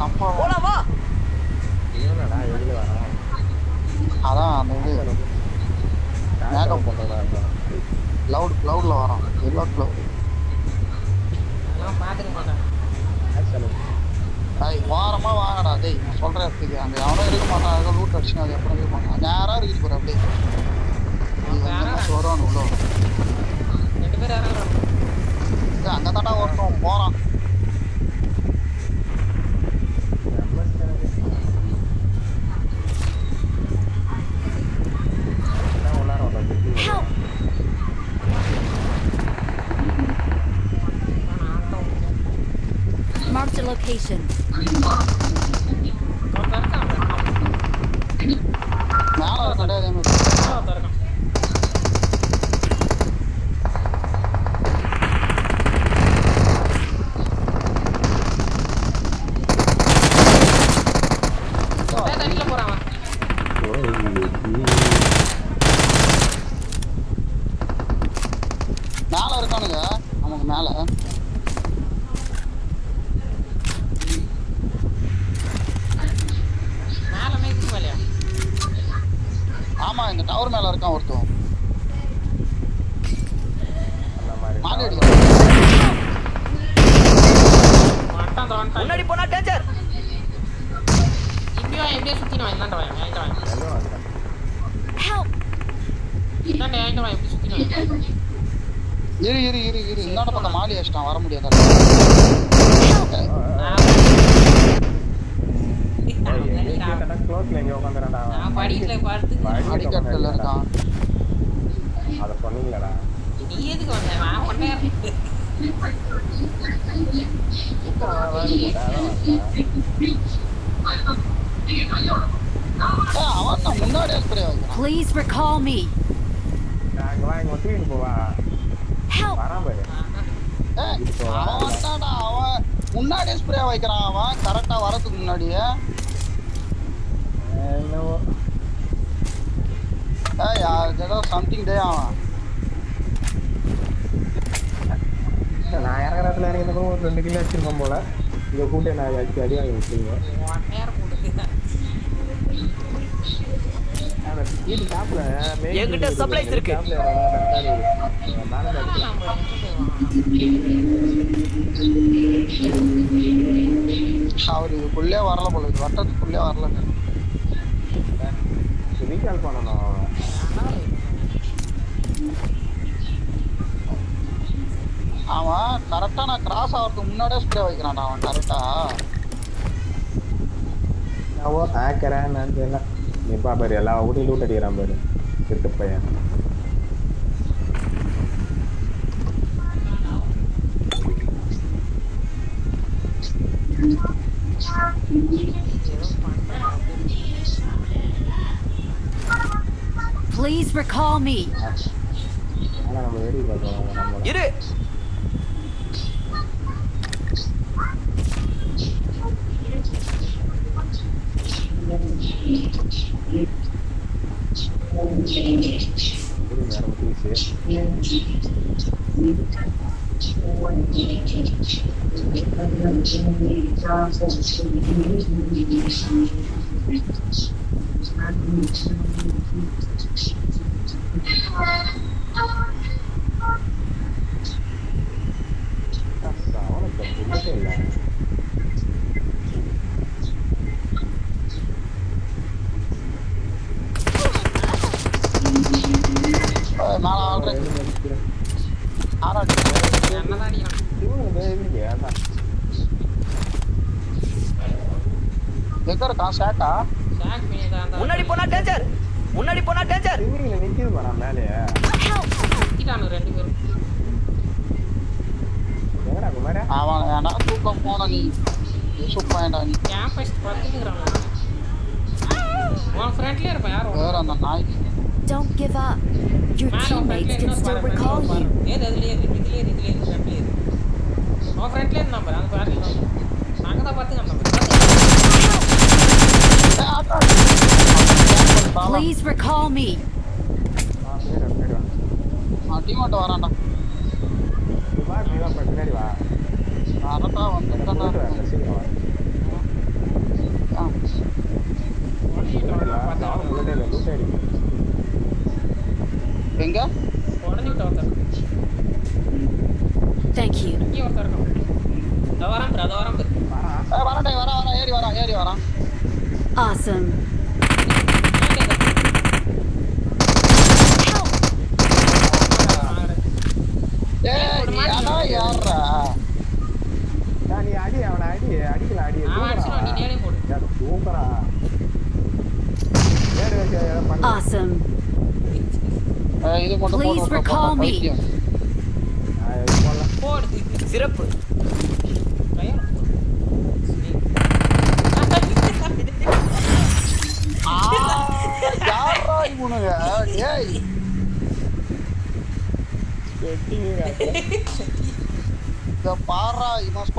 சம்பவம் போலாமா? என்னடா எங்க வர அதான் அந்த இது மேக்கப் பண்றதா இருக்கா கிளவுட்ல வரோம் எல்லோ கிளவுட் நான் பாத்துக்க மாட்டேன். வாரமா வாங்கடா டேய் நான் சொல்ற இடத்துக்கு அங்க எவனும் இருக்க மாட்டான் ஏதோ லூட் அடிச்சுனா அது அப்புறம் இருக்க மாட்டான் நேரா இருக்குது பாரு அப்படியே வருவானு உள்ள 2 பேர் இறங்குறாங்க. அங்க தாண்டா ஒருத்தன் போறான் Marked a location. மேல இருக்கடா அதே மாதிரி மேல இருக்கானுங்க நமக்கு மேல ஆமா இந்த டவர் மேல இருக்கான் ஒருத்தன் மாலி அடிக்கிறான் முன்னாடி போனா டேஞ்சர். இப்படியே சுத்திடுவான். இந்தாண்ட வாங்க என்கிட்ட வாங்க. இந்தாண்ட என்கிட்ட வாங்க இப்படி சுத்திடுவான். இரு இந்தாண்ட பக்கம் மாலி அடிச்சிட்டான் வர முடியாது அடிக்கட்டில் இருக்கான் அதை சொன்னீங்களா நீ எதுக்கு வந்த? நான் ஒன்னே அவன் தான் முன்னாடியே ஸ்ப்ரே வைக்கிறான் Please recall me. நாங்க வாங்க தூக்கிட்டு போவா வராம பாரு அவன் தான்டா அவன் முன்னாடியே ஸ்ப்ரே வைக்கிறான் அவன் கரெக்டா வரதுக்கு முன்னாடியே என்னவோ ஏதோ சம்திங் டே அவன் நான் இறங்குற இடத்துல இறங்கினதும் ஒரு 2 கிலோ வச்சிருப்பேன் போல இங்க கூட்ட நான் அடிச்சு அடி வாங்கி விட்டுருங்க என்கிட்ட சப்ளைஸ் இருக்கு. அவரு இதுக்குள்ளே வரல போல இது வட்டத்துக்குள்ளே வரல ரீகால் பண்ணணும் அவன் கரெக்டா நான் கிராஸ் ஆகிறதுக்கு முன்னாடியே ஸ்ப்ரே வைக்கிறான்டா அவன் கரெக்டா ஹேக்கரேன் நான் தெரியல நிப்பா பாரு எல்லா ஊட்டி லூட் அடிக்கிறான் பாரு கிட்ட பையன் Please recall me. ஆனா நம்ம ஏறி பார்க்கலாம் நம்ம இரு. முன்னாடி போனா டேஞ்சர். முன்னாடி போனா டேஞ்சர். இவங்க நிக்குது பாரு மேலே. நிக்கிட்டானு 2 பேரும். எங்கடா குமாரா? அவன் ஏன்டா தூக்கம் போன நீ. சூப்பராடா நீ. கேம்பஸ் படுத்துங்கறாங்க. உன் ஃப்ரெண்ட்லயே இருப்ப யாரோ. வேற அந்த நாய். Don't give up. Your teammates can still recall you. ஏது அதுலயே இதுலயே ஃப்ரெண்ட்லயே. உன் ஃப்ரெண்ட்லயே நம்பர் அங்க பாருங்க. நாங்க தான் பாத்துங்க நம்பர். Please recall me. டீமோட்ட வரான்டா. நீ வா பின்னாடி வா. வரட்டா வந்துட்டா. சரி எங்க உடஞ்சி விட்ட ஒருத்தர் Thank you. இங்கே ஒருத்தர் இருக்கும் அதை வரான் பேர் வரா வரேன் ஏறி வரான் Awesome. ஏய் நீ யாரா யாரா நீ அடி அவனை அடிக்கல அடி நீ நேரே போடு சூப்பரா நேரு வச்சு பண்ணு Awesome. இது மட்டும் Please recall me. போடலாம் போடு சிறப்பு கையால யாரா இவனுங்க ஏய் வெட்டிங்க இந்த பாரா இவன்